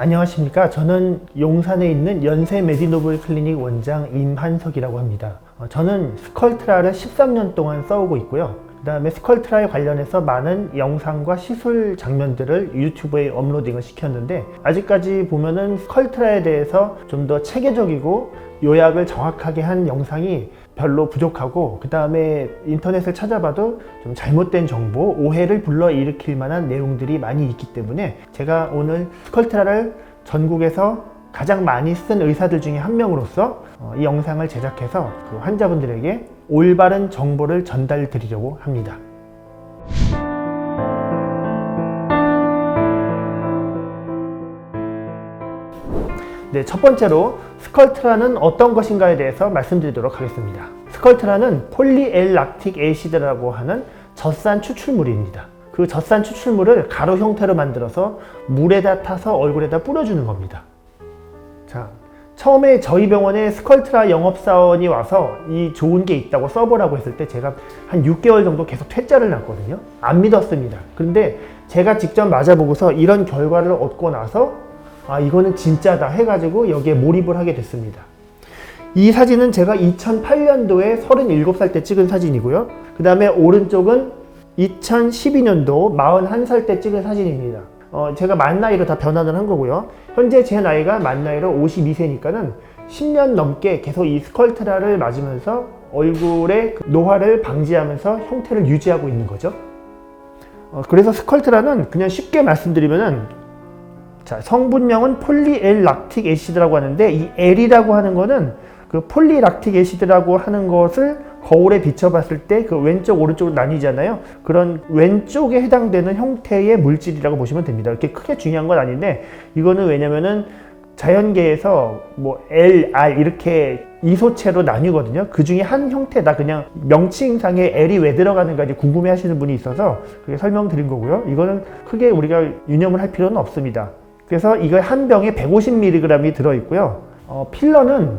안녕하십니까. 저는 용산에 있는 연세 메디노블 클리닉 원장 임한석이라고 합니다. 저는 스컬트라를 13년 동안 써오고 있고요. 그 다음에 스컬트라에 관련해서 많은 영상과 시술 장면들을 유튜브에 업로딩을 시켰는데, 아직까지 보면은 스컬트라에 대해서 좀 더 체계적이고 요약을 정확하게 한 영상이 별로 부족하고, 그 다음에 인터넷을 찾아봐도 좀 잘못된 정보, 오해를 불러일으킬 만한 내용들이 많이 있기 때문에 제가 오늘 스컬트라를 전국에서 가장 많이 쓴 의사들 중에 한 명으로서 이 영상을 제작해서 그 환자분들에게 올바른 정보를 전달드리려고 합니다. 네, 첫 번째로 스컬트라는 어떤 것인가에 대해서 말씀드리도록 하겠습니다. 스컬트라는 폴리엘락틱 애시드라고 하는 젖산 추출물입니다. 그 젖산 추출물을 가루 형태로 만들어서 물에다 타서 얼굴에다 뿌려주는 겁니다. 자, 처음에 저희 병원에 스컬트라 영업사원이 와서 이 좋은 게 있다고 써보라고 했을 때 제가 한 6개월 정도 계속 퇴짜를 났거든요. 안 믿었습니다. 그런데 제가 직접 맞아보고서 이런 결과를 얻고 나서 이거는 진짜다 해가지고 여기에 몰입을 하게 됐습니다. 이 사진은 제가 2008년도에 37살 때 찍은 사진이고요. 그 다음에 오른쪽은 2012년도 41살 때 찍은 사진입니다. 제가 만 나이로 다 변환을 한 거고요. 현재 제 나이가 만 나이로 52세니까는 10년 넘게 계속 이 스컬트라를 맞으면서 얼굴의 노화를 방지하면서 형태를 유지하고 있는 거죠. 그래서 스컬트라는 그냥 쉽게 말씀드리면은, 자, 성분명은 폴리엘락틱 애시드라고 하는데, 이 L이라고 하는 거는 그 폴리락틱 애시드라고 하는 것을 거울에 비춰봤을 때 그 왼쪽 오른쪽으로 나뉘잖아요. 그런 왼쪽에 해당되는 형태의 물질이라고 보시면 됩니다. 이렇게 크게 중요한 건 아닌데, 이거는 왜냐면은 자연계에서 뭐 L, R 이렇게 이소체로 나뉘거든요. 그 중에 한 형태다. 그냥 명칭상에 L이 왜 들어가는가 궁금해 하시는 분이 있어서 그게 설명드린 거고요. 이거는 크게 우리가 유념을 할 필요는 없습니다. 그래서 이거 한 병에 150mg이 들어있고요. 필러는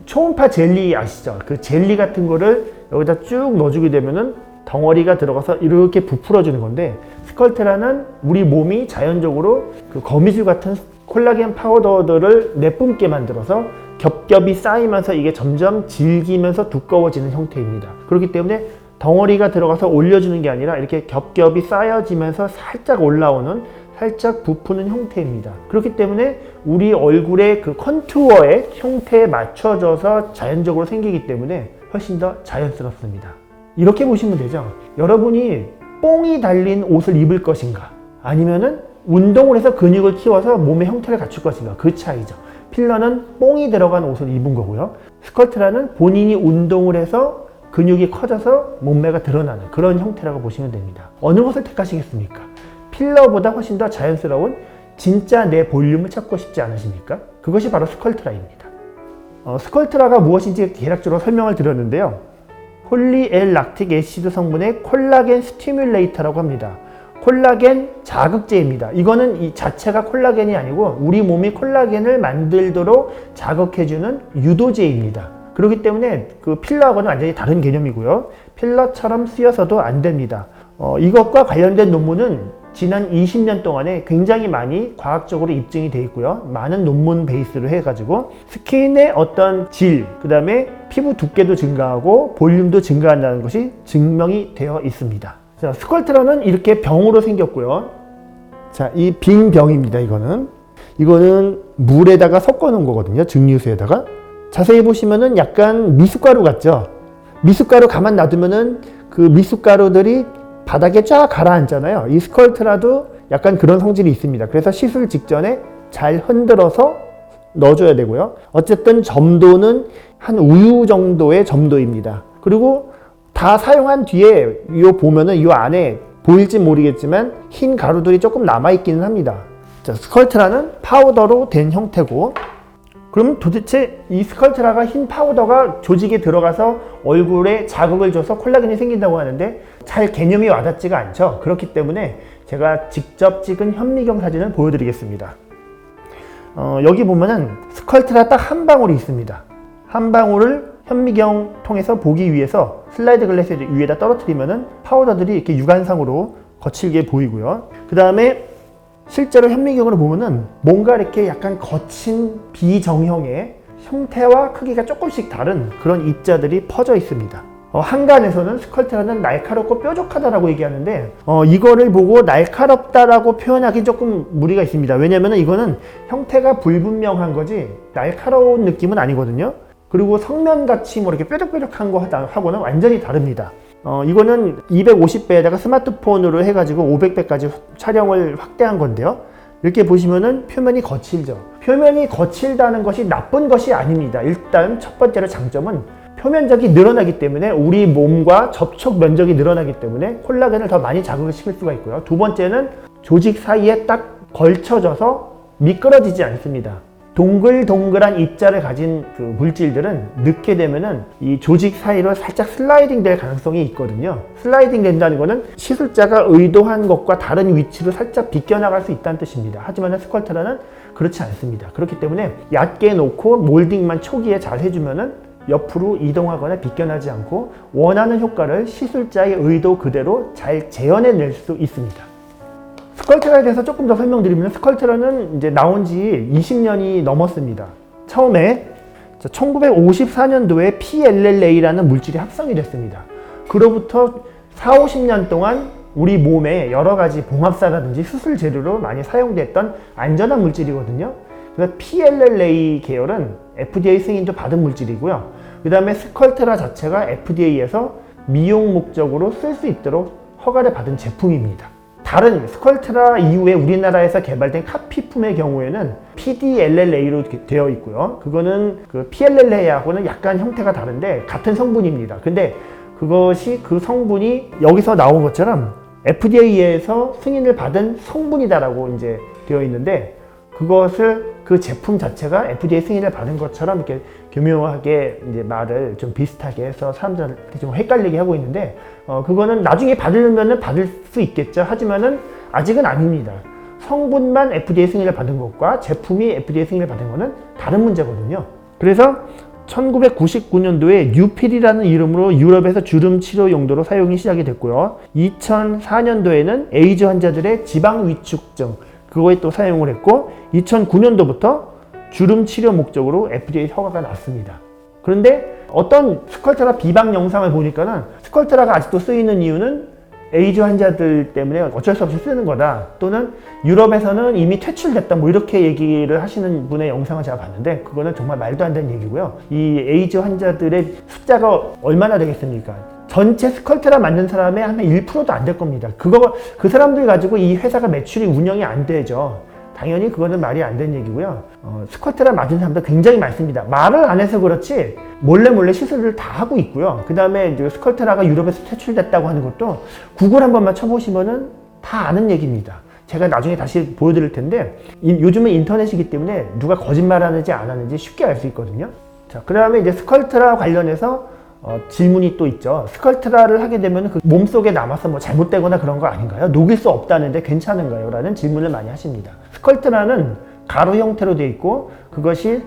초음파 젤리 아시죠? 그 젤리 같은 거를 여기다 쭉 넣어주게 되면은 덩어리가 들어가서 이렇게 부풀어주는 건데, 스컬트라는 우리 몸이 자연적으로 그 거미줄 같은 콜라겐 파우더들을 내뿜게 만들어서 겹겹이 쌓이면서 이게 점점 질기면서 두꺼워지는 형태입니다. 그렇기 때문에 덩어리가 들어가서 올려주는 게 아니라 이렇게 겹겹이 쌓여지면서 살짝 올라오는, 살짝 부푸는 형태입니다. 그렇기 때문에 우리 얼굴의 그 컨투어의 형태에 맞춰져서 자연적으로 생기기 때문에 훨씬 더 자연스럽습니다. 이렇게 보시면 되죠. 여러분이 뽕이 달린 옷을 입을 것인가, 아니면은 운동을 해서 근육을 키워서 몸의 형태를 갖출 것인가, 그 차이죠. 필러는 뽕이 들어간 옷을 입은 거고요. 스컬트라는 본인이 운동을 해서 근육이 커져서 몸매가 드러나는 그런 형태라고 보시면 됩니다. 어느 것을 택하시겠습니까? 필러보다 훨씬 더 자연스러운 진짜 내 볼륨을 찾고 싶지 않으십니까? 그것이 바로 스컬트라입니다. 스컬트라가 무엇인지 대략적으로 설명을 드렸는데요. 폴리엘락틱 애시드 성분의 콜라겐 스티뮬레이터라고 합니다. 콜라겐 자극제입니다. 이거는 이 자체가 콜라겐이 아니고 우리 몸이 콜라겐을 만들도록 자극해주는 유도제입니다. 그렇기 때문에 그 필러하고는 완전히 다른 개념이고요. 필러처럼 쓰여서도 안 됩니다. 이것과 관련된 논문은 지난 20년 동안에 굉장히 많이 과학적으로 입증이 되어 있고요. 많은 논문 베이스로 해가지고 스킨의 어떤 질, 그 다음에 피부 두께도 증가하고 볼륨도 증가한다는 것이 증명이 되어 있습니다. 자, 스컬트라는 이렇게 병으로 생겼고요. 자, 이 빈 병입니다. 이거는 물에다가 섞어 놓은 거거든요. 증류수에다가. 자세히 보시면은 약간 미숫가루 같죠? 미숫가루 가만 놔두면은 그 미숫가루들이 바닥에 쫙 가라앉잖아요. 이 스컬트라도 약간 그런 성질이 있습니다. 그래서 시술 직전에 잘 흔들어서 넣어줘야 되고요. 어쨌든 점도는 한 우유 정도의 점도입니다. 그리고 다 사용한 뒤에 보면은 이 안에 보일지 모르겠지만 흰 가루들이 조금 남아있기는 합니다. 자, 스컬트라는 파우더로 된 형태고, 그러면 도대체 이 스컬트라가 흰 파우더가 조직에 들어가서 얼굴에 자극을 줘서 콜라겐이 생긴다고 하는데 잘 개념이 와닿지가 않죠. 그렇기 때문에 제가 직접 찍은 현미경 사진을 보여드리겠습니다. 여기 보면은 스컬트라 딱 한 방울이 있습니다. 한 방울을 현미경 통해서 보기 위해서 슬라이드 글래스 위에다 떨어뜨리면은 파우더들이 이렇게 육안상으로 거칠게 보이고요. 그 다음에 실제로 현미경으로 보면은 뭔가 이렇게 약간 거친 비정형의 형태와 크기가 조금씩 다른 그런 입자들이 퍼져 있습니다. 한간에서는 스컬트라는 날카롭고 뾰족하다라고 얘기하는데 이거를 보고 날카롭다라고 표현하기 조금 무리가 있습니다. 왜냐면 이거는 형태가 불분명한 거지 날카로운 느낌은 아니거든요. 그리고 성면같이 뭐 이렇게 뾰족뾰족한 거 하고는 완전히 다릅니다. 이거는 250배에다가 스마트폰으로 해가지고 500배까지 촬영을 확대한 건데요. 이렇게 보시면은 표면이 거칠죠. 표면이 거칠다는 것이 나쁜 것이 아닙니다. 일단 첫 번째로 장점은 표면적이 늘어나기 때문에 우리 몸과 접촉 면적이 늘어나기 때문에 콜라겐을 더 많이 자극을 시킬 수가 있고요. 두 번째는 조직 사이에 딱 걸쳐져서 미끄러지지 않습니다. 동글동글한 입자를 가진 그 물질들은 넣게 되면은 이 조직 사이로 살짝 슬라이딩 될 가능성이 있거든요. 슬라이딩 된다는 거는 시술자가 의도한 것과 다른 위치로 살짝 비껴나갈 수 있다는 뜻입니다. 하지만 스컬트라는 그렇지 않습니다. 그렇기 때문에 얕게 놓고 몰딩만 초기에 잘 해주면은 옆으로 이동하거나 비껴나지 않고 원하는 효과를 시술자의 의도 그대로 잘 재현해낼 수 있습니다. 스컬트라에 대해서 조금 더 설명드리면 스컬트라는 이제 나온 지 20년이 넘었습니다. 처음에 1954년도에 PLLA라는 물질이 합성이 됐습니다. 그로부터 40-50년 동안 우리 몸에 여러 가지 봉합사라든지 수술 재료로 많이 사용됐던 안전한 물질이거든요. 그래서 PLLA 계열은 FDA 승인도 받은 물질이고요. 그 다음에 스컬트라 자체가 FDA에서 미용 목적으로 쓸 수 있도록 허가를 받은 제품입니다. 다른 스컬트라 이후에 우리나라에서 개발된 카피품의 경우에는 PDLLA로 되어 있고요. 그거는 그 PLLA하고는 약간 형태가 다른데 같은 성분입니다. 근데 그것이 그 성분이 여기서 나온 것처럼 FDA에서 승인을 받은 성분이다라고 이제 되어 있는데 그것을 그 제품 자체가 FDA 승인을 받은 것처럼 이렇게 교묘하게 이제 말을 좀 비슷하게 해서 사람들한테 좀 헷갈리게 하고 있는데 그거는 나중에 받으려면 받을 수 있겠죠. 하지만은 아직은 아닙니다. 성분만 FDA 승인을 받은 것과 제품이 FDA 승인을 받은 것은 다른 문제거든요. 그래서 1999년도에 뉴필이라는 이름으로 유럽에서 주름 치료 용도로 사용이 시작이 됐고요. 2004년도에는 에이즈 환자들의 지방 위축증 그거에 또 사용을 했고 2009년도부터 주름 치료 목적으로 FDA 허가가 났습니다. 그런데 어떤 스컬트라 비방 영상을 보니까는 스컬트라가 아직도 쓰이는 이유는 에이즈 환자들 때문에 어쩔 수 없이 쓰는 거다. 또는 유럽에서는 이미 퇴출됐다. 뭐 이렇게 얘기를 하시는 분의 영상을 제가 봤는데 그거는 정말 말도 안 되는 얘기고요. 이 에이즈 환자들의 숫자가 얼마나 되겠습니까? 전체 스컬트라 만든 사람의 한 1%도 안 될 겁니다. 그 사람들 가지고 이 회사가 매출이 운영이 안 되죠. 당연히 그거는 말이 안 되는 얘기고요. 스컬트라 맞은 사람들 굉장히 많습니다. 말을 안 해서 그렇지 몰래 시술을 다 하고 있고요. 그 다음에 스컬트라가 유럽에서 퇴출됐다고 하는 것도 구글 한 번만 쳐보시면은 다 아는 얘기입니다. 제가 나중에 다시 보여드릴 텐데 요즘은 인터넷이기 때문에 누가 거짓말하는지 안 하는지 쉽게 알 수 있거든요. 자, 그 다음에 이제 스컬트라 관련해서 질문이 또 있죠. 스컬트라를 하게 되면 그 몸속에 남아서 뭐 잘못되거나 그런 거 아닌가요? 녹일 수 없다는데 괜찮은가요? 라는 질문을 많이 하십니다. 스컬트라는 가루 형태로 되어 있고 그것이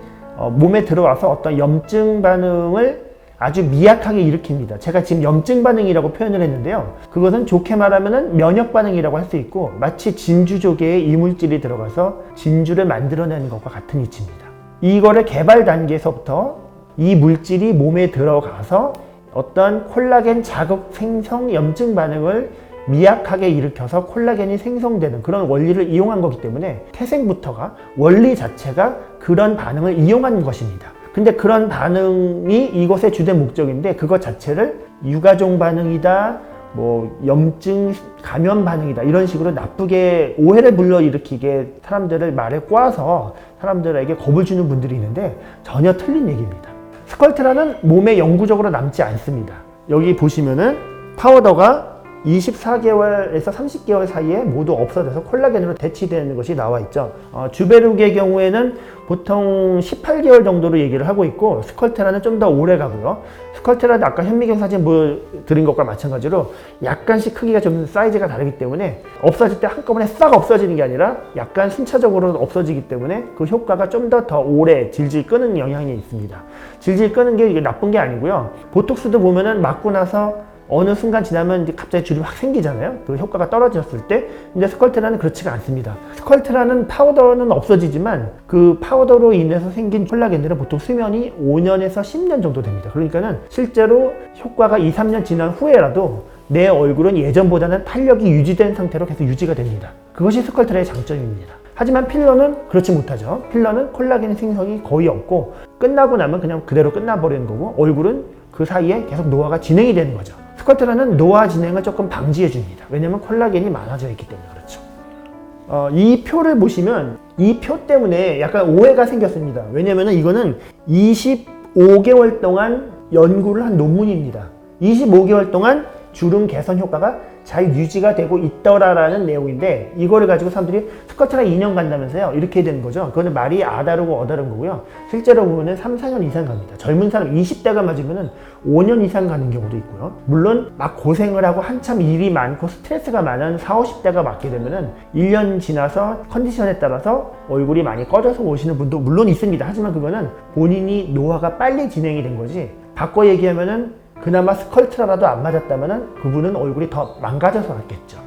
몸에 들어와서 어떤 염증 반응을 아주 미약하게 일으킵니다. 제가 지금 염증 반응이라고 표현을 했는데요. 그것은 좋게 말하면 면역 반응이라고 할 수 있고 마치 진주 조개에 이물질이 들어가서 진주를 만들어내는 것과 같은 위치입니다. 이거를 개발 단계에서부터 이 물질이 몸에 들어가서 어떤 콜라겐 자극 생성 염증 반응을 미약하게 일으켜서 콜라겐이 생성되는 그런 원리를 이용한 거기 때문에 태생부터가 원리 자체가 그런 반응을 이용한 것입니다. 근데 그런 반응이 이것의 주된 목적인데 그것 자체를 유가종 반응이다, 뭐 염증 감염 반응이다 이런 식으로 나쁘게 오해를 불러일으키게 사람들을 말에 꼬아서 사람들에게 겁을 주는 분들이 있는데 전혀 틀린 얘기입니다. 스컬트라는 몸에 영구적으로 남지 않습니다. 여기 보시면은 파우더가 24개월에서 30개월 사이에 모두 없어져서 콜라겐으로 대치되는 것이 나와 있죠. 주베룩의 경우에는 보통 18개월 정도로 얘기를 하고 있고 스컬트라는 좀 더 오래 가고요. 스컬트라는 아까 현미경 사진 보여드린 것과 마찬가지로 약간씩 크기가 좀 사이즈가 다르기 때문에 없어질 때 한꺼번에 싹 없어지는 게 아니라 약간 순차적으로 없어지기 때문에 그 효과가 좀 더 오래 질질 끄는 영향이 있습니다. 질질 끄는 게 이게 나쁜 게 아니고요. 보톡스도 보면은 맞고 나서 어느 순간 지나면 이제 갑자기 주름이 확 생기잖아요. 그 효과가 떨어졌을 때. 근데 스컬트라는 그렇지가 않습니다. 스컬트라는 파우더는 없어지지만 그 파우더로 인해서 생긴 콜라겐들은 보통 수명이 5년에서 10년 정도 됩니다. 그러니까는 실제로 효과가 2, 3년 지난 후에라도 내 얼굴은 예전보다는 탄력이 유지된 상태로 계속 유지가 됩니다. 그것이 스컬트라의 장점입니다. 하지만 필러는 그렇지 못하죠. 필러는 콜라겐 생성이 거의 없고 끝나고 나면 그냥 그대로 끝나버리는 거고 얼굴은 그 사이에 계속 노화가 진행이 되는 거죠. 스컬트라는 노화 진행을 조금 방지해 줍니다. 왜냐면 콜라겐이 많아져 있기 때문에 그렇죠. 이 표를 보시면 이 표 때문에 약간 오해가 생겼습니다. 왜냐면 이거는 25개월 동안 연구를 한 논문입니다. 25개월 동안 주름 개선 효과가 잘 유지가 되고 있더라라는 내용인데 이거를 가지고 사람들이 스컬트라 2년 간다면서요. 이렇게 되는 거죠. 그거는 말이 아다르고 어다른 거고요. 실제로 보면은 3, 4년 이상 갑니다. 젊은 사람 20대가 맞으면은 5년 이상 가는 경우도 있고요. 물론 막 고생을 하고 한참 일이 많고 스트레스가 많은 40, 50대가 맞게 되면은 1년 지나서 컨디션에 따라서 얼굴이 많이 꺼져서 오시는 분도 물론 있습니다. 하지만 그거는 본인이 노화가 빨리 진행이 된 거지. 바꿔 얘기하면은 그나마 스컬트라라도 안 맞았다면 그분은 얼굴이 더 망가져서 왔겠죠.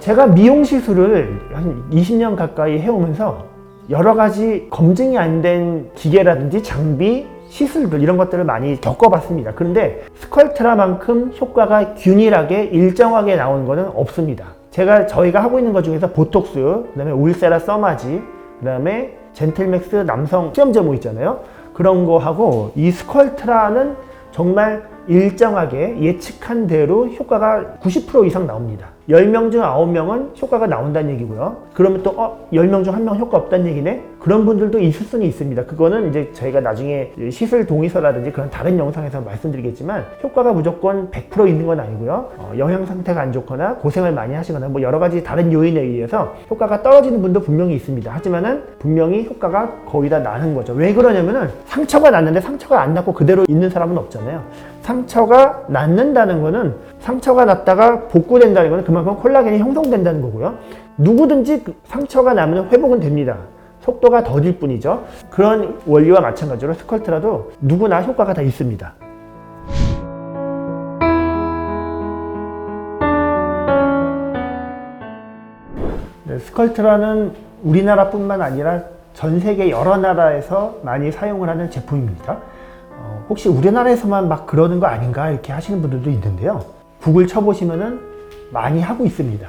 제가 미용 시술을 한 20년 가까이 해오면서 여러 가지 검증이 안 된 기계라든지 장비, 시술들 이런 것들을 많이 겪어봤습니다. 그런데 스컬트라만큼 효과가 균일하게 일정하게 나오는 것은 없습니다. 저희가 하고 있는 것 중에서 보톡스, 그 다음에 울세라 써마지, 그 다음에 젠틀맥스 남성 수염제모 있잖아요. 그런 거 하고 이 스컬트라는 정말 일정하게 예측한 대로 효과가 90% 이상 나옵니다. 10명 중 9명은 효과가 나온다는 얘기고요. 그러면 또 10명 중 1명 효과 없다는 얘기네? 그런 분들도 있을 수는 있습니다. 그거는 이제 저희가 나중에 시술 동의서라든지 그런 다른 영상에서 말씀드리겠지만 효과가 무조건 100% 있는 건 아니고요. 영양 상태가 안 좋거나 고생을 많이 하시거나 뭐 여러 가지 다른 요인에 의해서 효과가 떨어지는 분도 분명히 있습니다. 하지만은 분명히 효과가 거의 다 나는 거죠. 왜 그러냐면은 상처가 났는데 상처가 안 났고 그대로 있는 사람은 없잖아요. 상처가 낫는다는 거는 상처가 났다가 복구된다는 거는 그만큼 콜라겐이 형성된다는 거고요. 누구든지 상처가 나면 회복은 됩니다. 속도가 더딜 뿐이죠. 그런 원리와 마찬가지로 스컬트라도 누구나 효과가 다 있습니다. 네, 스컬트라는 우리나라뿐만 아니라 전 세계 여러 나라에서 많이 사용을 하는 제품입니다. 혹시 우리나라에서만 막 그러는 거 아닌가 이렇게 하시는 분들도 있는데요. 구글 쳐보시면은 많이 하고 있습니다.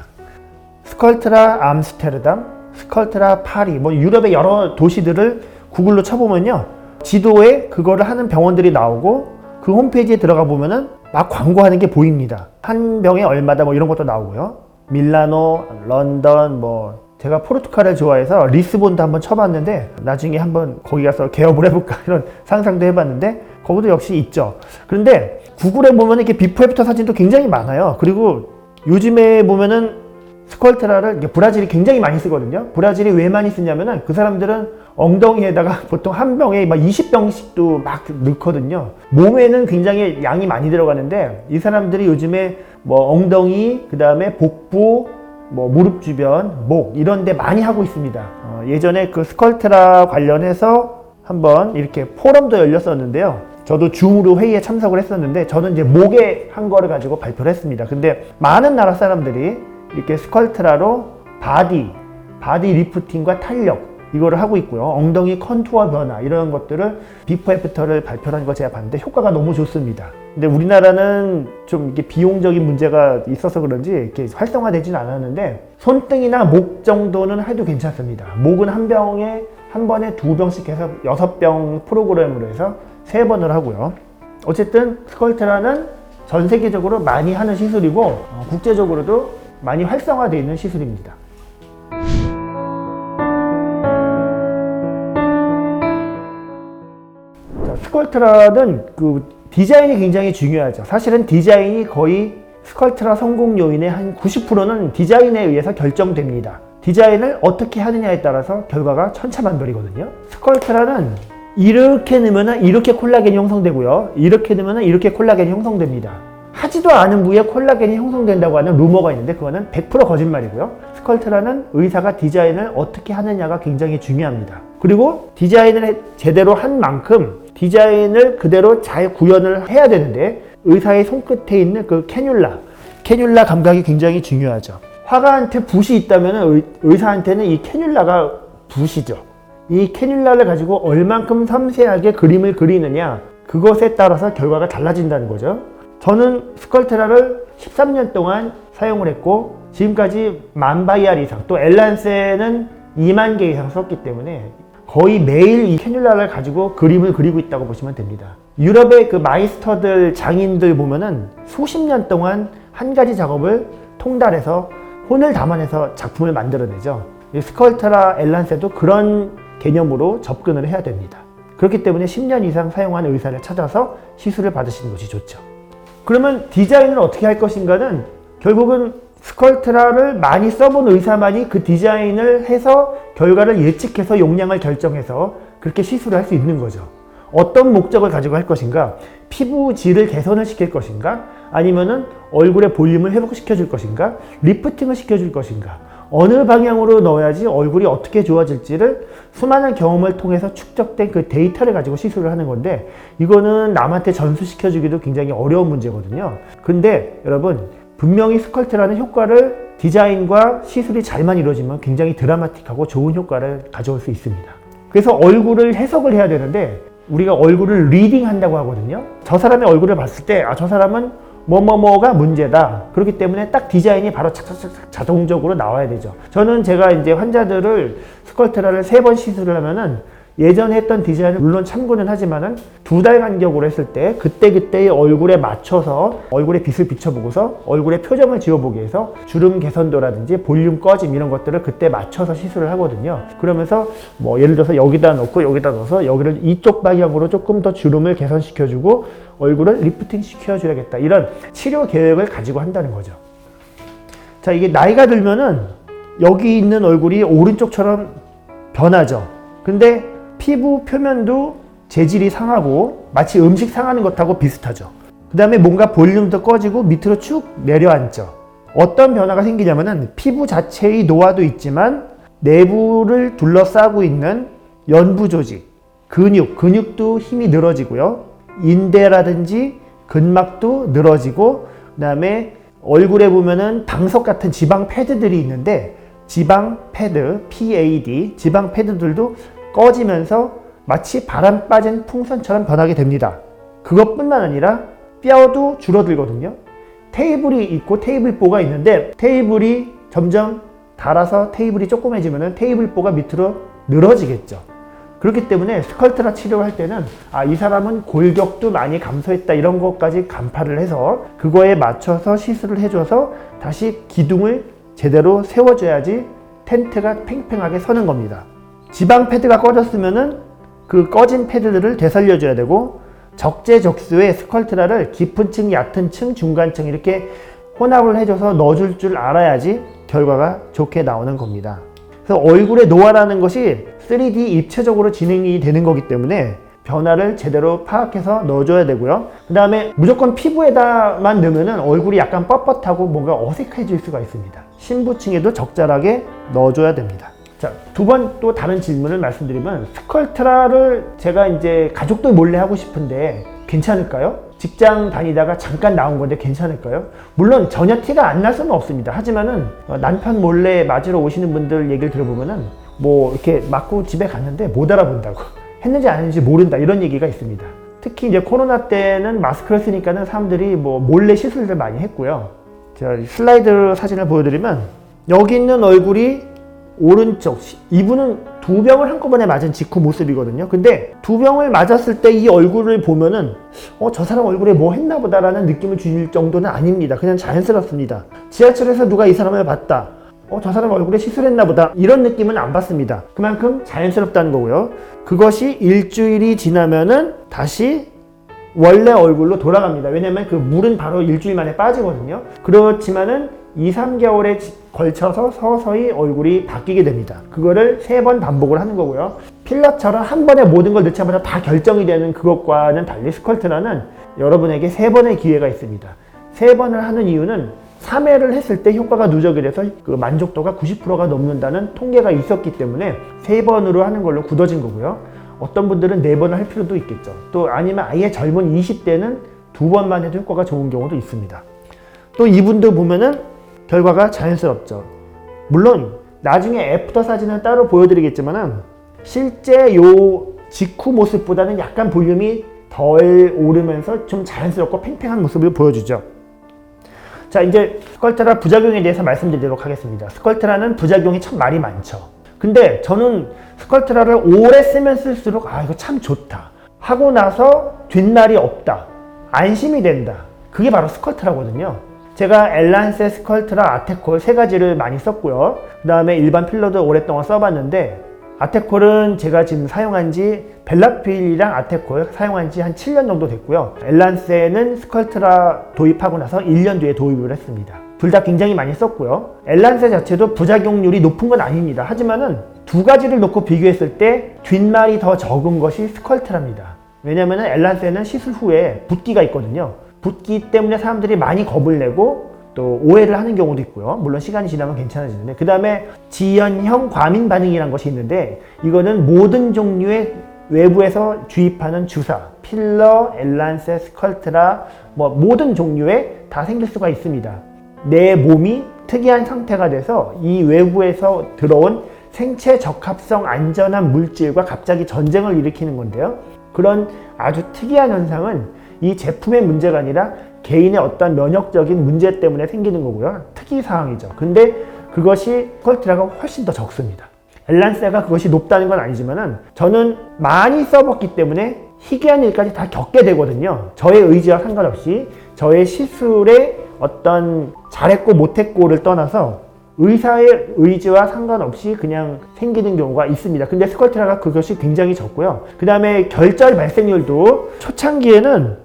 스컬트라 암스테르담, 스컬트라 파리, 뭐 유럽의 여러 도시들을 구글로 쳐보면요. 지도에 그거를 하는 병원들이 나오고 그 홈페이지에 들어가 보면은 막 광고하는 게 보입니다. 한 병에 얼마다 뭐 이런 것도 나오고요. 밀라노, 런던, 뭐 제가 포르투갈을 좋아해서 리스본도 한번 쳐봤는데 나중에 한번 거기 가서 개업을 해볼까 이런 상상도 해봤는데 거기도 역시 있죠. 그런데 구글에 보면 이렇게 비포 애프터 사진도 굉장히 많아요. 그리고 요즘에 보면은 스컬트라를 브라질이 굉장히 많이 쓰거든요. 브라질이 왜 많이 쓰냐면은 그 사람들은 엉덩이에다가 보통 한 병에 막 20병씩도 막 넣거든요. 몸에는 굉장히 양이 많이 들어가는데 이 사람들이 요즘에 뭐 엉덩이, 그 다음에 복부, 뭐 무릎 주변, 목 이런 데 많이 하고 있습니다. 예전에 그 스컬트라 관련해서 한번 이렇게 포럼도 열렸었는데요. 저도 줌으로 회의에 참석을 했었는데 저는 이제 목에 한 거를 가지고 발표를 했습니다. 근데 많은 나라 사람들이 이렇게 스컬트라로 바디 리프팅과 탄력 이거를 하고 있고요. 엉덩이 컨투어 변화 이런 것들을 비포 애프터를 발표하는 거 제가 봤는데 효과가 너무 좋습니다. 근데 우리나라는 좀 이게 비용적인 문제가 있어서 그런지 이렇게 활성화되지는 않았는데 손등이나 목 정도는 해도 괜찮습니다. 목은 한 병에 한 번에 2병씩 해서 6병 프로그램으로 해서 3번을 하고요. 어쨌든 스컬트라는 전 세계적으로 많이 하는 시술이고 국제적으로도 많이 활성화되어 있는 시술입니다. 자, 스컬트라는 그 디자인이 굉장히 중요하죠. 사실은 디자인이 거의 스컬트라 성공 요인의 한 90%는 디자인에 의해서 결정됩니다. 디자인을 어떻게 하느냐에 따라서 결과가 천차만별이거든요. 스컬트라는 이렇게 넣으면 이렇게 콜라겐이 형성되고요. 이렇게 넣으면 이렇게 콜라겐이 형성됩니다. 하지도 않은 부위에 콜라겐이 형성된다고 하는 루머가 있는데 그거는 100% 거짓말이고요. 스컬트라는 의사가 디자인을 어떻게 하느냐가 굉장히 중요합니다. 그리고 디자인을 제대로 한 만큼 디자인을 그대로 잘 구현을 해야 되는데 의사의 손끝에 있는 그 캐뉼라 감각이 굉장히 중요하죠. 화가한테 붓이 있다면 의사한테는 이 캐뉼라가 붓이죠. 이 캐뉼라를 가지고 얼만큼 섬세하게 그림을 그리느냐, 그것에 따라서 결과가 달라진다는 거죠. 저는 스컬트라를 13년 동안 사용을 했고 지금까지 10,000바이알 이상, 또 엘란세는 2만 개 이상 썼기 때문에 거의 매일 이 캐뉼라를 가지고 그림을 그리고 있다고 보시면 됩니다. 유럽의 그 마이스터들, 장인들 보면은 수십 년 동안 한 가지 작업을 통달해서 혼을 담아내서 작품을 만들어내죠. 이 스컬트라 엘란세도 그런 개념으로 접근을 해야 됩니다. 그렇기 때문에 10년 이상 사용한 의사를 찾아서 시술을 받으시는 것이 좋죠. 그러면 디자인을 어떻게 할 것인가는 결국은 스컬트라를 많이 써본 의사만이 그 디자인을 해서 결과를 예측해서 용량을 결정해서 그렇게 시술을 할 수 있는 거죠. 어떤 목적을 가지고 할 것인가? 피부 질을 개선을 시킬 것인가? 아니면은 얼굴의 볼륨을 회복시켜 줄 것인가? 리프팅을 시켜 줄 것인가? 어느 방향으로 넣어야지 얼굴이 어떻게 좋아질지를 수많은 경험을 통해서 축적된 그 데이터를 가지고 시술을 하는 건데, 이거는 남한테 전수시켜 주기도 굉장히 어려운 문제거든요. 근데 여러분, 분명히 스컬트라는 효과를 디자인과 시술이 잘만 이루어지면 굉장히 드라마틱하고 좋은 효과를 가져올 수 있습니다. 그래서 얼굴을 해석을 해야 되는데 우리가 얼굴을 리딩 한다고 하거든요. 저 사람의 얼굴을 봤을 때 저 사람은 뭐뭐뭐가 문제다. 그렇기 때문에 딱 디자인이 바로 착착착 자동적으로 나와야 되죠. 저는 제가 이제 환자들을 스컬트라를 3번 시술을 하면은 예전에 했던 디자인을 물론 참고는 하지만은 2달 간격으로 했을 때 그때그때의 얼굴에 맞춰서 얼굴에 빛을 비춰보고서 얼굴의 표정을 지워보기 위해서 주름 개선도라든지 볼륨 꺼짐 이런 것들을 그때 맞춰서 시술을 하거든요. 그러면서 뭐 예를 들어서 여기다 넣고 여기다 넣어서 여기를 이쪽 방향으로 조금 더 주름을 개선시켜주고 얼굴을 리프팅 시켜줘야겠다. 이런 치료 계획을 가지고 한다는 거죠. 자, 이게 나이가 들면은 여기 있는 얼굴이 오른쪽처럼 변하죠. 근데 피부 표면도 재질이 상하고 마치 음식 상하는 것하고 비슷하죠. 그 다음에 뭔가 볼륨도 꺼지고 밑으로 쭉 내려앉죠. 어떤 변화가 생기냐면은 피부 자체의 노화도 있지만 내부를 둘러싸고 있는 연부 조직, 근육도 힘이 늘어지고요. 인대라든지 근막도 늘어지고, 그 다음에 얼굴에 보면은 방석 같은 지방 패드들이 있는데 지방 패드, PAD, 지방 패드들도 꺼지면서 마치 바람 빠진 풍선처럼 변하게 됩니다. 그것뿐만 아니라 뼈도 줄어들거든요. 테이블이 있고 테이블보가 있는데 테이블이 점점 닳아서 테이블이 조그매지면 테이블보가 밑으로 늘어지겠죠. 그렇기 때문에 스컬트라 치료를 할 때는 이 사람은 골격도 많이 감소했다 이런 것까지 간파를 해서 그거에 맞춰서 시술을 해줘서 다시 기둥을 제대로 세워줘야지 텐트가 팽팽하게 서는 겁니다. 지방 패드가 꺼졌으면은 그 꺼진 패드들을 되살려줘야 되고, 적재적소에 스컬트라를 깊은 층, 얕은 층, 중간층 이렇게 혼합을 해줘서 넣어줄 줄 알아야지 결과가 좋게 나오는 겁니다. 그래서 얼굴의 노화라는 것이 3D 입체적으로 진행이 되는 거기 때문에 변화를 제대로 파악해서 넣어줘야 되고요. 그 다음에 무조건 피부에다만 넣으면 얼굴이 약간 뻣뻣하고 뭔가 어색해질 수가 있습니다. 심부층에도 적절하게 넣어줘야 됩니다. 자, 2번 또 다른 질문을 말씀드리면, 스컬트라를 제가 이제 가족들 몰래 하고 싶은데 괜찮을까요? 직장 다니다가 잠깐 나온 건데 괜찮을까요? 물론 전혀 티가 안 날 수는 없습니다. 하지만은 남편 몰래 맞으러 오시는 분들 얘기를 들어보면은 뭐 이렇게 맞고 집에 갔는데 못 알아본다고, 했는지 안 했는지 모른다, 이런 얘기가 있습니다. 특히 이제 코로나 때는 마스크를 쓰니까는 사람들이 뭐 몰래 시술을 많이 했고요. 자, 슬라이드 사진을 보여드리면 여기 있는 얼굴이 오른쪽, 이분은 2병을 한꺼번에 맞은 직후 모습이거든요. 근데 2병을 맞았을 때 이 얼굴을 보면은 저 사람 얼굴에 뭐 했나 보다라는 느낌을 줄 정도는 아닙니다. 그냥 자연스럽습니다. 지하철에서 누가 이 사람을 봤다, 저 사람 얼굴에 시술했나 보다, 이런 느낌은 안 받습니다. 그만큼 자연스럽다는 거고요. 그것이 일주일이 지나면은 다시 원래 얼굴로 돌아갑니다. 왜냐면 그 물은 바로 일주일 만에 빠지거든요. 그렇지만은 2-3개월에 걸쳐서 서서히 얼굴이 바뀌게 됩니다. 그거를 3번 반복을 하는 거고요. 필러처럼 한 번에 모든 걸 넣자마자 다 결정이 되는 그것과는 달리 스컬트라는 여러분에게 3번의 기회가 있습니다. 3번을 하는 이유는 3회를 했을 때 효과가 누적이 돼서 그 만족도가 90%가 넘는다는 통계가 있었기 때문에 3번으로 하는 걸로 굳어진 거고요. 어떤 분들은 4번을 할 필요도 있겠죠. 또 아니면 아예 젊은 20대는 2번만 해도 효과가 좋은 경우도 있습니다. 또 이분도 보면은 결과가 자연스럽죠. 물론 나중에 애프터 사진은 따로 보여드리겠지만은 실제 요 직후 모습보다는 약간 볼륨이 덜 오르면서 좀 자연스럽고 팽팽한 모습을 보여주죠. 자, 이제 스컬트라 부작용에 대해서 말씀드리도록 하겠습니다. 스컬트라는 부작용이 참 말이 많죠. 근데 저는 스컬트라를 오래 쓰면 쓸수록 이거 참 좋다 하고 나서 뒷말이 없다, 안심이 된다, 그게 바로 스컬트라거든요. 제가 엘란세, 스컬트라, 아테콜 세 가지를 많이 썼고요. 그 다음에 일반 필러도 오랫동안 써봤는데 아테콜은 제가 지금 사용한 지 벨라필이랑 아테콜 사용한 지 한 7년 정도 됐고요. 엘란세는 스컬트라 도입하고 나서 1년 뒤에 도입을 했습니다. 둘 다 굉장히 많이 썼고요. 엘란세 자체도 부작용률이 높은 건 아닙니다. 하지만은 두 가지를 놓고 비교했을 때 뒷말이 더 적은 것이 스컬트라입니다. 왜냐면은 엘란세는 시술 후에 붓기가 있거든요. 붓기 때문에 사람들이 많이 겁을 내고 또 오해를 하는 경우도 있고요. 물론 시간이 지나면 괜찮아지는데, 그 다음에 지연형 과민 반응이라는 것이 있는데, 이거는 모든 종류의 외부에서 주입하는 주사, 필러, 엘란세, 스컬트라, 모든 종류에 다 생길 수가 있습니다. 내 몸이 특이한 상태가 돼서 이 외부에서 들어온 생체 적합성 안전한 물질과 갑자기 전쟁을 일으키는 건데요. 그런 아주 특이한 현상은 이 제품의 문제가 아니라 개인의 어떤 면역적인 문제 때문에 생기는 거고요. 특이사항이죠. 근데 그것이 스컬트라가 훨씬 더 적습니다. 엘란세가 그것이 높다는 건 아니지만은 저는 많이 써봤기 때문에 희귀한 일까지 다 겪게 되거든요. 저의 의지와 상관없이 저의 시술에 어떤 잘했고 못했고를 떠나서 의사의 의지와 상관없이 그냥 생기는 경우가 있습니다. 근데 스컬트라가 그것이 굉장히 적고요. 그 다음에 결절 발생률도 초창기에는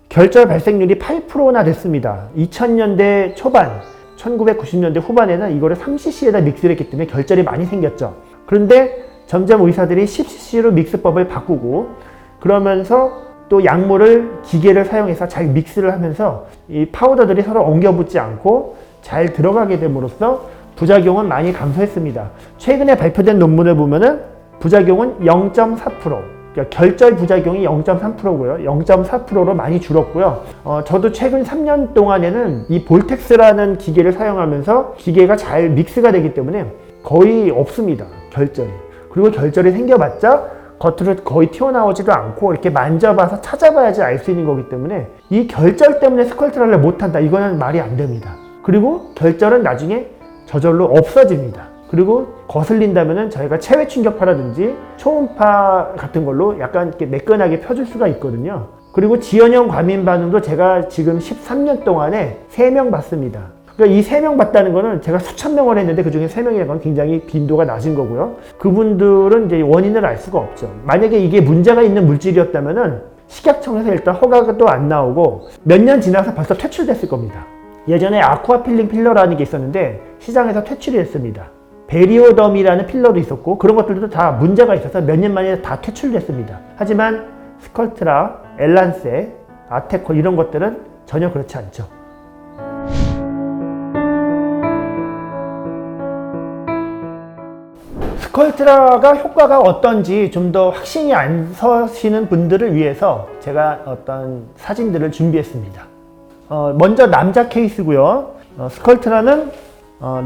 결절 발생률이 8%나 됐습니다. 2000년대 초반, 1990년대 후반에는 이거를 3cc에다 믹스를 했기 때문에 결절이 많이 생겼죠. 그런데 점점 의사들이 10cc로 믹스법을 바꾸고, 그러면서 또 약물을 기계를 사용해서 잘 믹스를 하면서 이 파우더들이 서로 엉겨붙지 않고 잘 들어가게 됨으로써 부작용은 많이 감소했습니다. 최근에 발표된 논문을 보면은 부작용은 0.4%, 그러니까 결절 부작용이 0.3%고요. 0.4%로 많이 줄었고요. 저도 최근 3년 동안에는 이 볼텍스라는 기계를 사용하면서 기계가 잘 믹스가 되기 때문에 거의 없습니다. 결절이. 그리고 결절이 생겨봤자 겉으로 거의 튀어나오지도 않고 이렇게 만져봐서 찾아봐야지 알 수 있는 거기 때문에 이 결절 때문에 스컬트라를 못한다, 이거는 말이 안 됩니다. 그리고 결절은 나중에 저절로 없어집니다. 그리고 거슬린다면은 저희가 체외 충격파라든지 초음파 같은 걸로 약간 이렇게 매끈하게 펴줄 수가 있거든요. 그리고 지연형 과민 반응도 제가 지금 13년 동안에 3명 봤습니다. 그러니까 이 3명 봤다는 거는 제가 수천 명을 했는데 그 중에 3명이라는 건 굉장히 빈도가 낮은 거고요. 그분들은 이제 원인을 알 수가 없죠. 만약에 이게 문제가 있는 물질이었다면은 식약청에서 일단 허가도 안 나오고 몇 년 지나서 벌써 퇴출됐을 겁니다. 예전에 아쿠아필링 필러라는 게 있었는데 시장에서 퇴출이 됐습니다. 베리오덤이라는 필러도 있었고 그런 것들도 다 문제가 있어서 몇 년 만에 다 퇴출됐습니다. 하지만 스컬트라, 엘란세, 아테콜 이런 것들은 전혀 그렇지 않죠. 스컬트라가 효과가 어떤지 좀 더 확신이 안 서시는 분들을 위해서 제가 어떤 사진들을 준비했습니다. 먼저 남자 케이스고요. 스컬트라는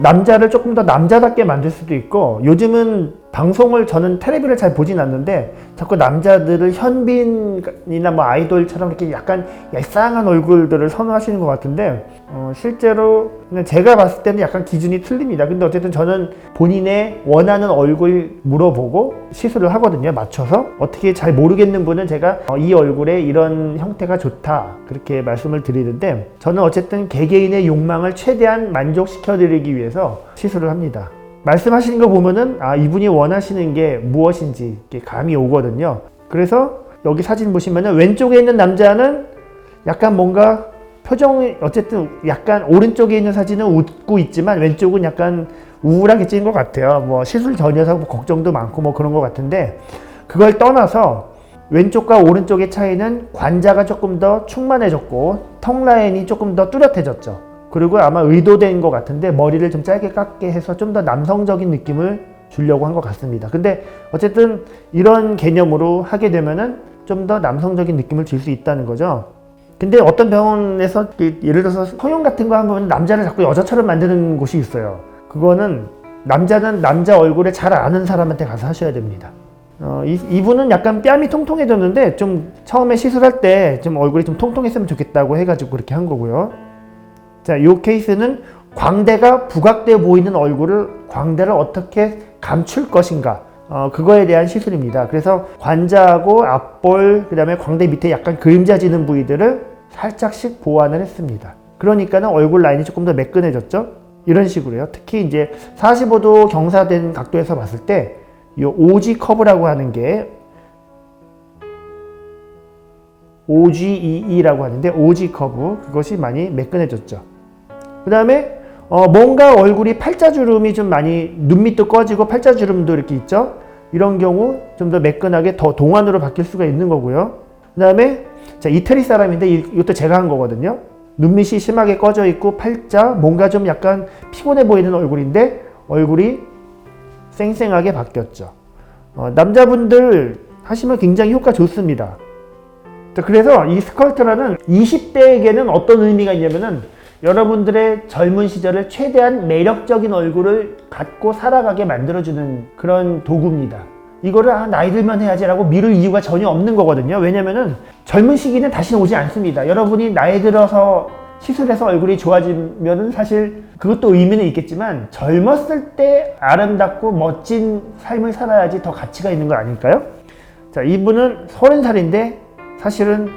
남자를 조금 더 남자답게 만들 수도 있고, 요즘은 방송을 저는 텔레비를 잘 보진 않는데 자꾸 남자들을 현빈이나 아이돌처럼 이렇게 약간 얄쌍한 얼굴들을 선호하시는 것 같은데 실제로 그냥 제가 봤을 때는 약간 기준이 틀립니다. 근데 어쨌든 저는 본인의 원하는 얼굴 물어보고 시술을 하거든요. 맞춰서. 어떻게 잘 모르겠는 분은 제가 이 얼굴에 이런 형태가 좋다 그렇게 말씀을 드리는데, 저는 어쨌든 개개인의 욕망을 최대한 만족시켜 드리기 위해서 시술을 합니다. 말씀하시는 거 보면은 이분이 원하시는 게 무엇인지 감이 오거든요. 그래서 여기 사진 보시면은 왼쪽에 있는 남자는 약간 뭔가 표정이 어쨌든 약간 오른쪽에 있는 사진은 웃고 있지만 왼쪽은 약간 우울하게 찍은 것 같아요. 시술 전이어서 걱정도 많고 그런 것 같은데, 그걸 떠나서 왼쪽과 오른쪽의 차이는 관자가 조금 더 충만해졌고 턱 라인이 조금 더 뚜렷해졌죠. 그리고 아마 의도된 것 같은데 머리를 좀 짧게 깎게 해서 좀 더 남성적인 느낌을 주려고 한 것 같습니다. 근데 어쨌든 이런 개념으로 하게 되면은 좀 더 남성적인 느낌을 줄 수 있다는 거죠. 근데 어떤 병원에서 예를 들어서 성형 같은 거 하면 남자를 자꾸 여자처럼 만드는 곳이 있어요. 그거는 남자는 남자 얼굴에 잘 아는 사람한테 가서 하셔야 됩니다. 이분은 약간 뺨이 통통해졌는데 좀 처음에 시술할 때 좀 얼굴이 좀 통통했으면 좋겠다고 해가지고 그렇게 한 거고요. 자, 이 케이스는 광대가 부각돼 보이는 광대를 어떻게 감출 것인가, 그거에 대한 시술입니다. 그래서 관자하고 앞볼, 그 다음에 광대 밑에 약간 그림자지는 부위들을 살짝씩 보완을 했습니다. 그러니까는 얼굴 라인이 조금 더 매끈해졌죠? 이런 식으로요. 특히 이제 45도 경사된 각도에서 봤을 때 이 OG 커브라고 하는 게 OGEE라고 하는데 OG 커브, 그것이 많이 매끈해졌죠. 그 다음에 뭔가 얼굴이 팔자주름이 좀 많이, 눈밑도 꺼지고 팔자주름도 이렇게 있죠. 이런 경우 좀 더 매끈하게 더 동안으로 바뀔 수가 있는 거고요. 그 다음에 자, 이태리 사람인데 이것도 제가 한 거거든요. 눈밑이 심하게 꺼져 있고 팔자, 뭔가 좀 약간 피곤해 보이는 얼굴인데 얼굴이 쌩쌩하게 바뀌었죠. 남자분들 하시면 굉장히 효과 좋습니다. 자, 그래서 이 스컬트라는 20대에게는 어떤 의미가 있냐면은 여러분들의 젊은 시절을 최대한 매력적인 얼굴을 갖고 살아가게 만들어주는 그런 도구입니다. 이거를 나이 들면 해야지라고 미룰 이유가 전혀 없는 거거든요. 왜냐면은 젊은 시기는 다시는 오지 않습니다. 여러분이 나이 들어서 시술해서 얼굴이 좋아지면은 사실 그것도 의미는 있겠지만 젊었을 때 아름답고 멋진 삶을 살아야지 더 가치가 있는 거 아닐까요? 자, 이분은 30살인데 사실은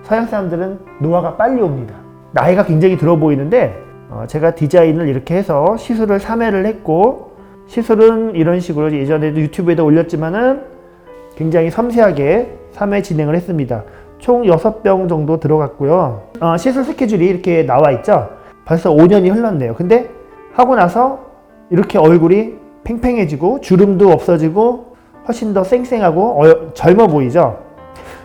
서양 사람들은 노화가 빨리 옵니다. 나이가 굉장히 들어 보이는데 제가 디자인을 이렇게 해서 시술을 3회를 했고, 시술은 이런 식으로 예전에도 유튜브에도 올렸지만은 굉장히 섬세하게 3회 진행을 했습니다. 총 6병 정도 들어갔고요. 시술 스케줄이 이렇게 나와 있죠. 벌써 5년이 흘렀네요. 근데 하고 나서 이렇게 얼굴이 팽팽해지고 주름도 없어지고 훨씬 더 쌩쌩하고 젊어 보이죠.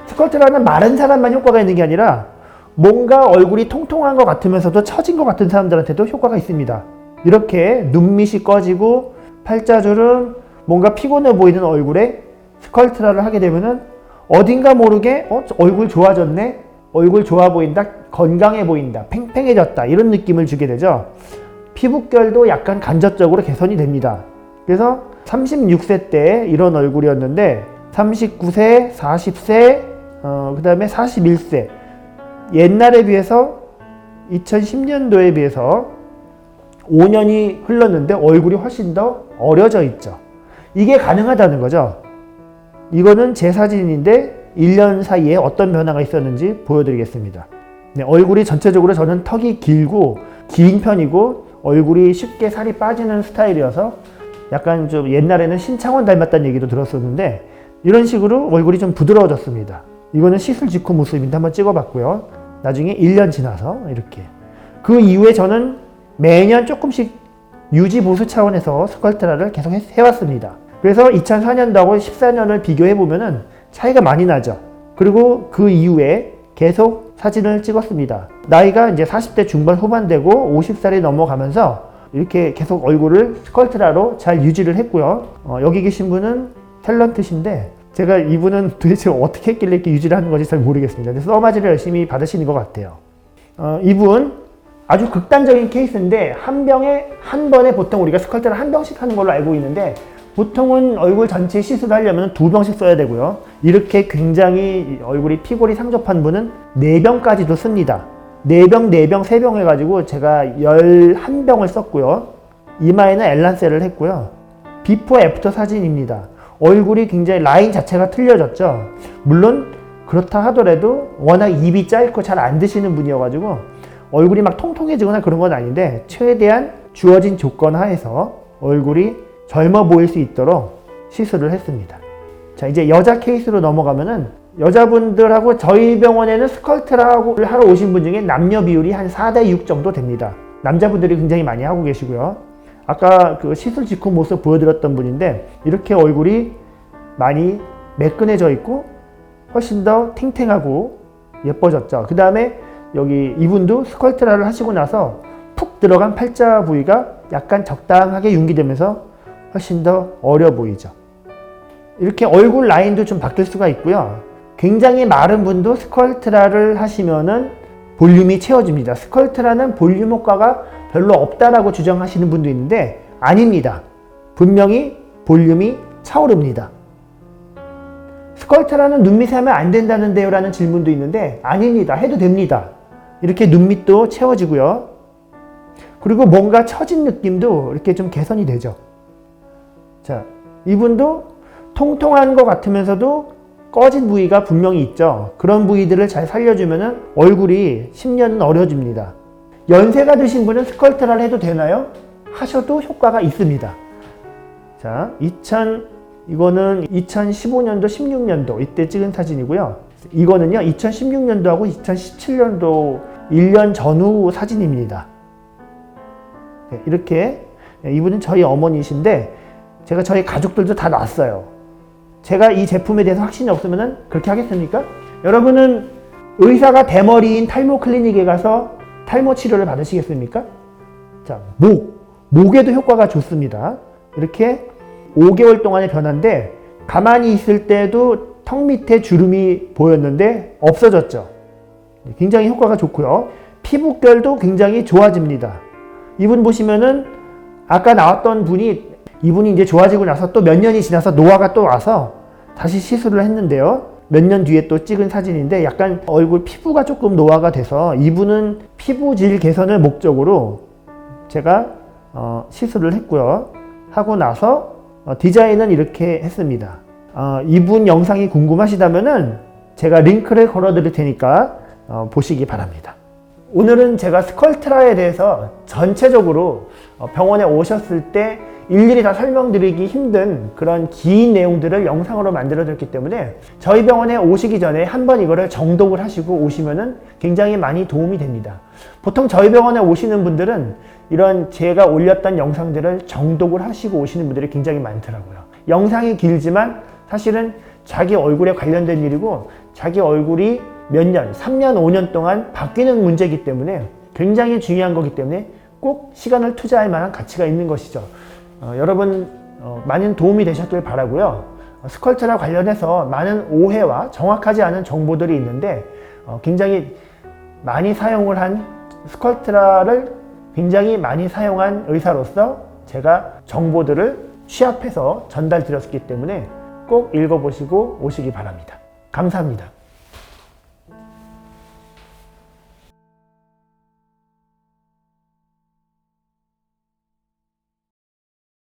스컬트라는 마른 사람만 효과가 있는 게 아니라 뭔가 얼굴이 통통한 것 같으면서도 처진 것 같은 사람들한테도 효과가 있습니다. 이렇게 눈밑이 꺼지고 팔자주름, 뭔가 피곤해 보이는 얼굴에 스컬트라를 하게 되면은 어딘가 모르게 얼굴 좋아졌네? 얼굴 좋아 보인다? 건강해 보인다? 팽팽해졌다? 이런 느낌을 주게 되죠. 피부결도 약간 간접적으로 개선이 됩니다. 그래서 36세 때 이런 얼굴이었는데 39세, 40세, 그 다음에 41세, 옛날에 비해서 2010년도에 비해서 5년이 흘렀는데 얼굴이 훨씬 더 어려져 있죠. 이게 가능하다는 거죠. 이거는 제 사진인데 1년 사이에 어떤 변화가 있었는지 보여드리겠습니다. 네, 얼굴이 전체적으로 저는 턱이 길고 긴 편이고 얼굴이 쉽게 살이 빠지는 스타일이어서 약간 좀 옛날에는 신창원 닮았다는 얘기도 들었었는데 이런 식으로 얼굴이 좀 부드러워졌습니다. 이거는 시술 직후 모습인데 한번 찍어봤고요. 나중에 1년 지나서 이렇게. 그 이후에 저는 매년 조금씩 유지 보수 차원에서 스컬트라를 계속 해왔습니다. 그래서 2004년도하고 14년을 비교해보면은 차이가 많이 나죠. 그리고 그 이후에 계속 사진을 찍었습니다. 나이가 이제 40대 중반 후반 되고 50살이 넘어가면서 이렇게 계속 얼굴을 스컬트라로 잘 유지를 했고요. 여기 계신 분은 탤런트신데 제가 이분은 도대체 어떻게 했길래 이렇게 유지를 하는 건지 잘 모르겠습니다. 그래서 써마지를 열심히 받으시는 것 같아요. 이분 아주 극단적인 케이스인데 한 번에 보통 우리가 스컬트를 한 병씩 하는 걸로 알고 있는데 보통은 얼굴 전체 시술을 하려면 2병씩 써야 되고요. 이렇게 굉장히 얼굴이 피골이 상접한 분은 4병까지도 씁니다. 4병, 4병, 3병 해가지고 제가 11병을 썼고요. 이마에는 엘란셀을 했고요. 비포 애프터 사진입니다. 얼굴이 굉장히 라인 자체가 틀려졌죠. 물론 그렇다 하더라도 워낙 입이 짧고 잘 안 드시는 분이어가지고 얼굴이 막 통통해지거나 그런 건 아닌데 최대한 주어진 조건 하에서 얼굴이 젊어 보일 수 있도록 시술을 했습니다. 자, 이제 여자 케이스로 넘어가면은 여자분들하고 저희 병원에는 스컬트라를 하러 오신 분 중에 남녀 비율이 한 4대6 정도 됩니다. 남자분들이 굉장히 많이 하고 계시고요. 아까 그 시술 직후 모습 보여드렸던 분인데 이렇게 얼굴이 많이 매끈해져 있고 훨씬 더 탱탱하고 예뻐졌죠. 그 다음에 여기 이분도 스컬트라를 하시고 나서 푹 들어간 팔자 부위가 약간 적당하게 융기되면서 훨씬 더 어려 보이죠. 이렇게 얼굴 라인도 좀 바뀔 수가 있고요. 굉장히 마른 분도 스컬트라를 하시면은 볼륨이 채워집니다. 스컬트라는 볼륨 효과가 별로 없다라고 주장하시는 분도 있는데 아닙니다. 분명히 볼륨이 차오릅니다. 스컬트라는 눈밑에 하면 안 된다는데요? 라는 질문도 있는데 아닙니다. 해도 됩니다. 이렇게 눈밑도 채워지고요. 그리고 뭔가 처진 느낌도 이렇게 좀 개선이 되죠. 자, 이분도 통통한 것 같으면서도 꺼진 부위가 분명히 있죠. 그런 부위들을 잘 살려주면 얼굴이 10년은 어려집니다. 연세가 드신 분은 스컬트라를 해도 되나요? 하셔도 효과가 있습니다. 자, 이거는 2015년도, 16년도 이때 찍은 사진이고요. 이거는요, 2016년도하고 2017년도 1년 전후 사진입니다. 네, 이렇게 이분은 저희 어머니신데 제가 저희 가족들도 다 놨어요. 제가 이 제품에 대해서 확신이 없으면 그렇게 하겠습니까? 여러분은 의사가 대머리인 탈모 클리닉에 가서 탈모 치료를 받으시겠습니까? 자, 목에도 효과가 좋습니다. 이렇게 5개월 동안의 변화인데 가만히 있을 때도 턱 밑에 주름이 보였는데 없어졌죠. 굉장히 효과가 좋고요. 피부결도 굉장히 좋아집니다. 이분 보시면은 아까 나왔던 이분이 이제 좋아지고 나서 또 몇 년이 지나서 노화가 또 와서 다시 시술을 했는데요. 몇 년 뒤에 또 찍은 사진인데 약간 얼굴 피부가 조금 노화가 돼서 이분은 피부질 개선을 목적으로 제가 시술을 했고요. 하고 나서 디자인은 이렇게 했습니다. 이분 영상이 궁금하시다면은 제가 링크를 걸어 드릴 테니까 보시기 바랍니다. 오늘은 제가 스컬트라에 대해서 전체적으로 병원에 오셨을 때 일일이 다 설명드리기 힘든 그런 긴 내용들을 영상으로 만들어 드렸기 때문에 저희 병원에 오시기 전에 한번 이거를 정독을 하시고 오시면은 굉장히 많이 도움이 됩니다. 보통 저희 병원에 오시는 분들은 이런 제가 올렸던 영상들을 정독을 하시고 오시는 분들이 굉장히 많더라고요. 영상이 길지만 사실은 자기 얼굴에 관련된 일이고 자기 얼굴이 몇 년, 3년, 5년 동안 바뀌는 문제이기 때문에 굉장히 중요한 거기 때문에 꼭 시간을 투자할 만한 가치가 있는 것이죠. 여러분 많은 도움이 되셨길 바라고요. 스컬트라 관련해서 많은 오해와 정확하지 않은 정보들이 있는데 굉장히 많이 사용을 한 스컬트라를 굉장히 많이 사용한 의사로서 제가 정보들을 취합해서 전달 드렸기 때문에 꼭 읽어보시고 오시기 바랍니다. 감사합니다.